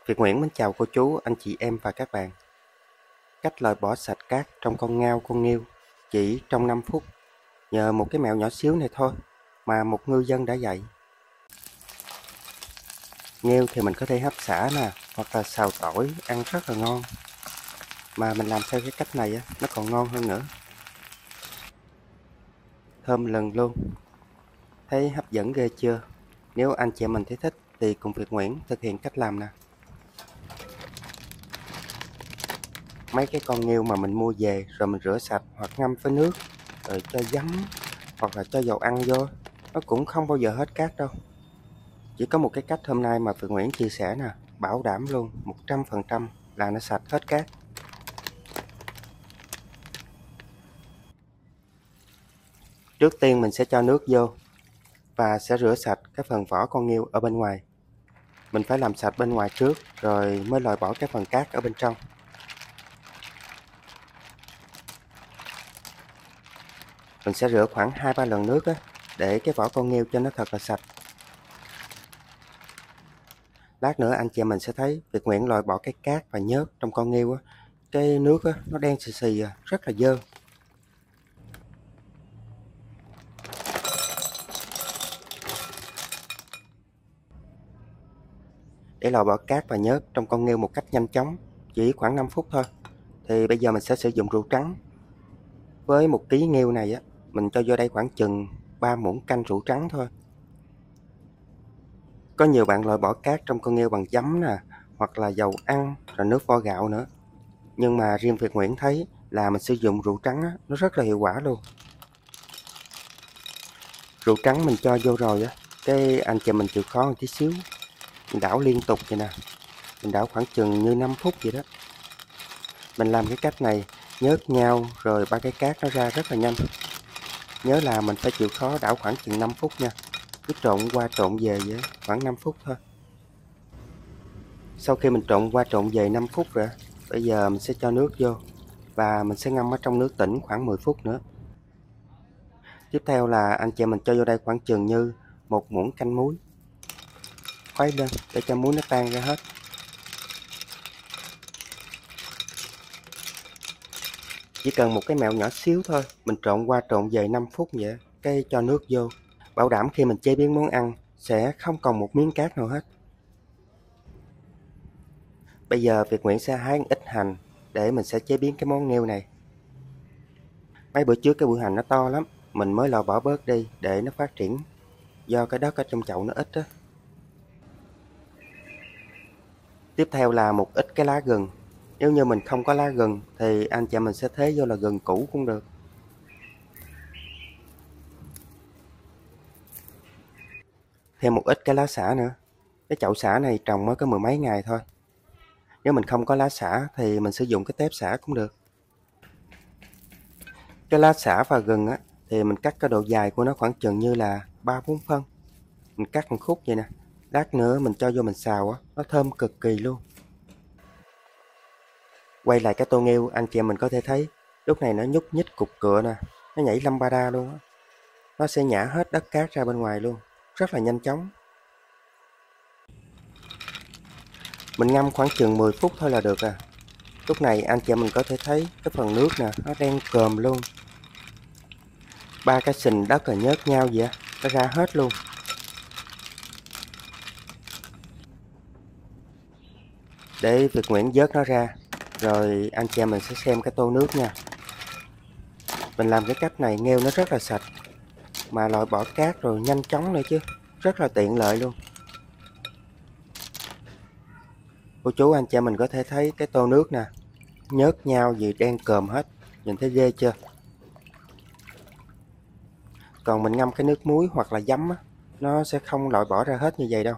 Việt Nguyễn mến chào cô chú, anh chị em và các bạn. Cách loại bỏ sạch cát trong con ngao, con nghêu chỉ trong 5 phút nhờ một cái mẹo nhỏ xíu này thôi mà một ngư dân đã dạy. Nghêu thì mình có thể hấp xả nè, hoặc là xào tỏi ăn rất là ngon. Mà mình làm theo cái cách này á, nó còn ngon hơn nữa. Thơm lừng luôn. Thấy hấp dẫn ghê chưa? Nếu anh chị em mình thấy thích thì cùng Việt Nguyễn thực hiện cách làm nè. Mấy cái con nghêu mà mình mua về rồi mình rửa sạch hoặc ngâm với nước rồi cho giấm hoặc là cho dầu ăn vô, nó cũng không bao giờ hết cát đâu. Chỉ có một cái cách hôm nay mà Việt Nguyễn chia sẻ nè, bảo đảm luôn 100% là nó sạch hết cát. Trước tiên mình sẽ cho nước vô và sẽ rửa sạch cái phần vỏ con nghêu ở bên ngoài. Mình phải làm sạch bên ngoài trước rồi mới loại bỏ cái phần cát ở bên trong. Mình sẽ rửa khoảng 2-3 lần nước á, để cái vỏ con nghêu cho nó thật là sạch. Lát nữa anh chị em mình sẽ thấy Việt Nguyễn loại bỏ cái cát và nhớt trong con nghêu á. Cái nước á, nó đen xì xì à, rất là dơ. Để loại bỏ cát và nhớt trong con nghêu một cách nhanh chóng, chỉ khoảng 5 phút thôi, thì bây giờ mình sẽ sử dụng rượu trắng. Với 1 kg nghêu này á, mình cho vô đây khoảng chừng 3 muỗng canh rượu trắng thôi. Có nhiều bạn loại bỏ cát trong con nghêu bằng giấm nè, hoặc là dầu ăn, rồi nước vo gạo nữa. Nhưng mà riêng Việt Nguyễn thấy là mình sử dụng rượu trắng á, nó rất là hiệu quả luôn. Rượu trắng mình cho vô rồi á, cái anh chị mình chịu khó một tí xíu. Mình đảo liên tục vậy nè. Mình đảo khoảng chừng như 5 phút vậy đó. Mình làm cái cách này nhớt nhau rồi ba cái cát nó ra rất là nhanh. Nhớ là mình phải chịu khó đảo khoảng chừng 5 phút nha. Cứ trộn qua trộn về vậy khoảng 5 phút thôi. Sau khi mình trộn qua trộn về 5 phút rồi, bây giờ mình sẽ cho nước vô và mình sẽ ngâm ở trong nước tĩnh khoảng 10 phút nữa. Tiếp theo là anh chị mình cho vô đây khoảng chừng như 1 muỗng canh muối. Khuấy lên để cho muối nó tan ra hết. Chỉ cần một cái mẹo nhỏ xíu thôi, mình trộn qua trộn về 5 phút vậy, cái cho nước vô. Bảo đảm khi mình chế biến món ăn sẽ không còn một miếng cát nào hết. Bây giờ Việt Nguyễn sẽ hái ít hành để mình sẽ chế biến cái món nghêu này. Mấy bữa trước cái bụi hành nó to lắm, mình mới lò bỏ bớt đi để nó phát triển, do cái đất ở trong chậu nó ít á. Tiếp theo là một ít cái lá gừng. Nếu như mình không có lá gừng thì anh chị mình sẽ thế vô là gừng củ cũng được. Thêm một ít cái lá xả nữa. Cái chậu xả này trồng mới có 10 mấy ngày thôi. Nếu mình không có lá xả thì mình sử dụng cái tép xả cũng được. Cái lá xả và gừng á thì mình cắt cái độ dài của nó khoảng chừng như là 3-4 phân. Mình cắt một khúc vậy nè. Lát nữa mình cho vô mình xào á, nó thơm cực kỳ luôn. Quay lại cái tô nghêu, anh chị em mình có thể thấy lúc này nó nhúc nhích cục cựa nè, nó nhảy lâm ba đa luôn á. Nó sẽ nhả hết đất cát ra bên ngoài luôn, rất là nhanh chóng. Mình ngâm khoảng chừng 10 phút thôi là được à. Lúc này anh chị em mình có thể thấy cái phần nước nè, nó đen còm luôn. Ba cái sình đất là nhớt nhau vậy, nó ra hết luôn. Để Việt Nguyễn vớt nó ra, rồi anh chị em mình sẽ xem cái tô nước nha. Mình làm cái cách này nghêu nó rất là sạch, mà loại bỏ cát rồi nhanh chóng nữa chứ, rất là tiện lợi luôn. Cô chú anh chị em mình có thể thấy cái tô nước nè, nhớt nhau gì đen còm hết, nhìn thấy ghê chưa? Còn mình ngâm cái nước muối hoặc là giấm á, nó sẽ không loại bỏ ra hết như vậy đâu.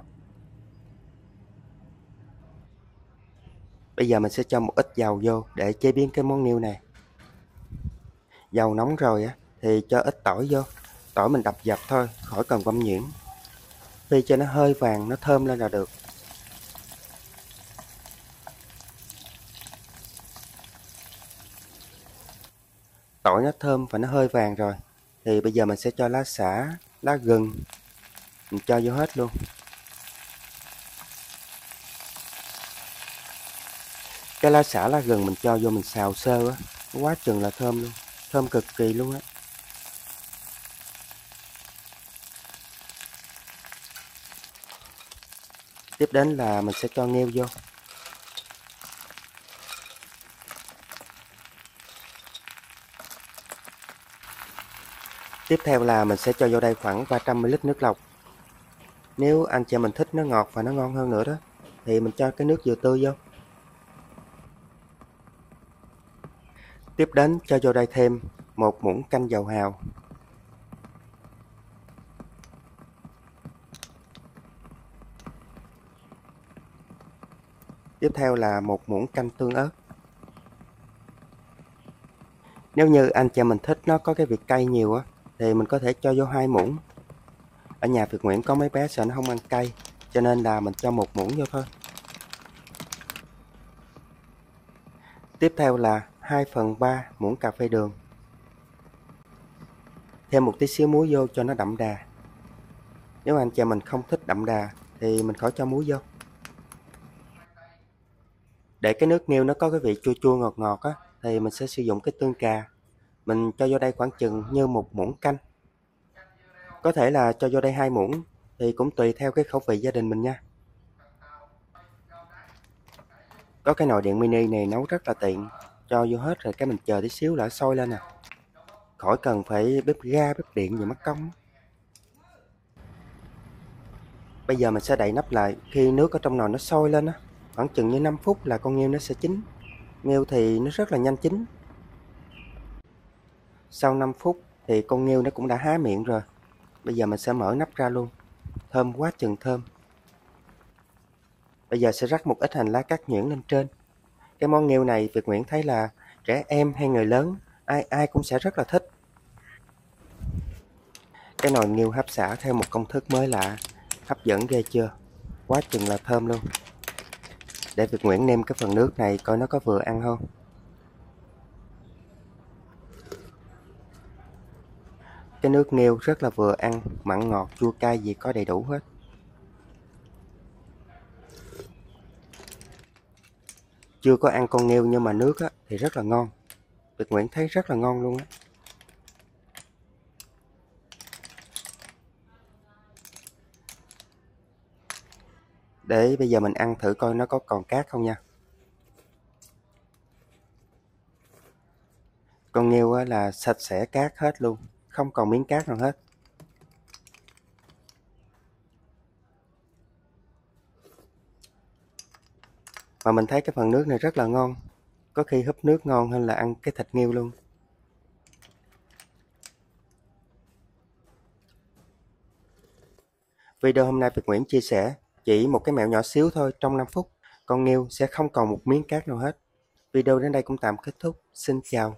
Bây giờ mình sẽ cho một ít dầu vô để chế biến cái món nghêu này. Dầu nóng rồi á thì cho ít tỏi vô. Tỏi mình đập dập thôi, khỏi cần băm nhuyễn. Phi cho nó hơi vàng, nó thơm lên là được. Tỏi nó thơm và nó hơi vàng rồi thì bây giờ mình sẽ cho lá xả, lá gừng, mình cho vô hết luôn. Cái lá xả lá gừng mình cho vô mình xào sơ á, quá chừng là thơm luôn, thơm cực kỳ luôn á. Tiếp đến là mình sẽ cho nghêu vô. Tiếp theo là mình sẽ cho vô đây khoảng 300ml nước lọc. Nếu anh chị mình thích nó ngọt và nó ngon hơn nữa đó, thì mình cho cái nước dừa tươi vô. Tiếp đến cho vô đây thêm 1 muỗng canh dầu hào. Tiếp theo là 1 muỗng canh tương ớt. Nếu như anh chị mình thích nó có cái vị cay nhiều á, thì mình có thể cho vô 2 muỗng. Ở nhà Việt Nguyễn có mấy bé sợ nó không ăn cay, cho nên là mình cho 1 muỗng vô thôi. Tiếp theo là 2/3 muỗng cà phê đường. Thêm một tí xíu muối vô cho nó đậm đà. Nếu anh chị mình không thích đậm đà thì mình khỏi cho muối vô. Để cái nước nghêu nó có cái vị chua chua ngọt ngọt á, thì mình sẽ sử dụng cái tương cà. Mình cho vô đây khoảng chừng như 1 muỗng canh. Có thể là cho vô đây 2 muỗng, thì cũng tùy theo cái khẩu vị gia đình mình nha. Có cái nồi điện mini này nấu rất là tiện. Cho vô hết rồi cái mình chờ tí xíu là sôi lên nè. Khỏi cần phải bếp ga, bếp điện gì mất công. Bây giờ mình sẽ đậy nắp lại. Khi nước ở trong nồi nó sôi lên á, khoảng chừng như 5 phút là con nghêu nó sẽ chín. Nghêu thì nó rất là nhanh chín. Sau 5 phút thì con nghêu nó cũng đã há miệng rồi. Bây giờ mình sẽ mở nắp ra luôn. Thơm quá chừng thơm. Bây giờ sẽ rắc một ít hành lá cắt nhuyễn lên trên. Cái món nghêu này Việt Nguyễn thấy là trẻ em hay người lớn ai ai cũng sẽ rất là thích. Cái nồi nghêu hấp xả theo một công thức mới lạ, hấp dẫn ghê chưa? Quá chừng là thơm luôn. Để Việt Nguyễn nêm cái phần nước này coi nó có vừa ăn không. Cái nước nghêu rất là vừa ăn, mặn ngọt chua cay gì có đầy đủ hết. Chưa có ăn con nghêu nhưng mà nước á, thì rất là ngon. Việt Nguyễn thấy rất là ngon luôn á. Để bây giờ mình ăn thử coi nó có còn cát không nha. Con nghêu á, là sạch sẽ cát hết luôn, không còn miếng cát nào hết. Mà mình thấy cái phần nước này rất là ngon. Có khi húp nước ngon hơn là ăn cái thịt nghêu luôn. Video hôm nay Việt Nguyễn chia sẻ chỉ một cái mẹo nhỏ xíu thôi, trong 5 phút con nghêu sẽ không còn một miếng cát nào hết. Video đến đây cũng tạm kết thúc. Xin chào.